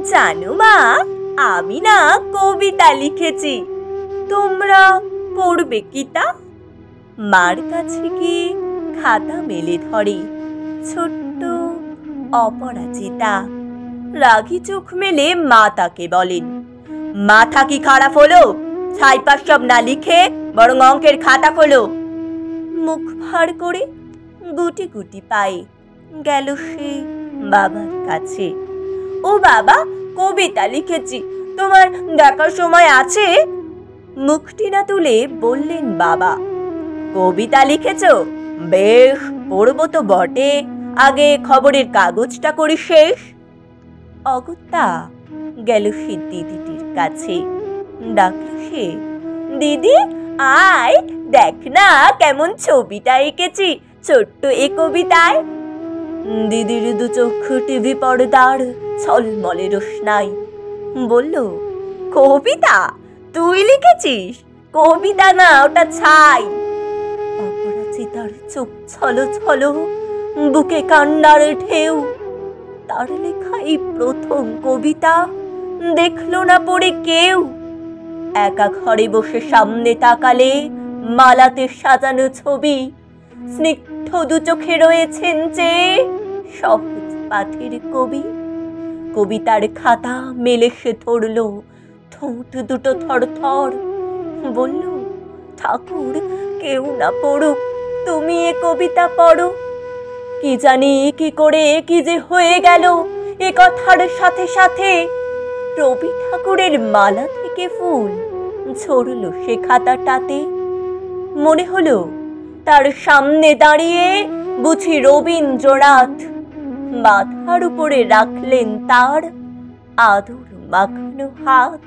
জানো মা, আমি না কবিতা লিখেছি, তোমরা পড়বে কি তা? মার কাছে গিয়ে খাতা মেলে ধরে ছোট্ট অপরাজিতা। রাগী চোখ মেলে মা তাকে বলেন, মাথা কি খারাপ হলো? ছাইপাশ সব না লিখে বরং অঙ্কের খাতা খোলো। মুখ ভার করে গুটি গুটি পায়ে গেল সে বাবার কাছে। ও বাবা, কবিতা লিখেছি, তোমার দেখার সময় আছে? মুখটি না তুলে বললেন বাবা। কবিতা লিখেছ? বেশ, পড়বো তো বটে, আগে খবরের কাগজটা করি শেষ। অগত্যা গেল সে দিদিটির কাছে। ডাকল সে, দিদি আয়, দেখ না কেমন ছবিটা এঁকেছি ছোট্ট এ কবিতায়। দিদির দু চক্ষু টিভি পর্দার ছলমলে রোশনাই। বলল, কবিতা তুই লিখেছিস? কবিতা না, ওটা ছাই। অপরাজিতার চোখ ছলো ছলো, বুকে কান্নার ঢেউ। তার লেখা এই প্রথম কবিতা দেখলো না পড়ে কেউ। একা ঘরে বসে সামনে তাকালে মালাতে সাজানো ছবি, স্নিগ্ধ দু চোখে রয়েছেন চেয়ে সহজ পাঠের কবি। কবিতার খাতা মেলে সে ধরল, ঠোঁট দুটো থর থর। বলল, ঠাকুর কেউ না পড়ুক, তুমি এ কবিতা পড়ো। কি জানি কি করে কি যে হয়ে গেল এ কথার সাথে সাথে রবি ঠাকুরের মালা থেকে ফুল ঝরল সে খাতাটাতে। মনে হলো তার সামনে দাঁড়িয়ে বুঝি রবীন্দ্রনাথ, মাথার উপরে রাখলেন তার আদর মাখানো হাত।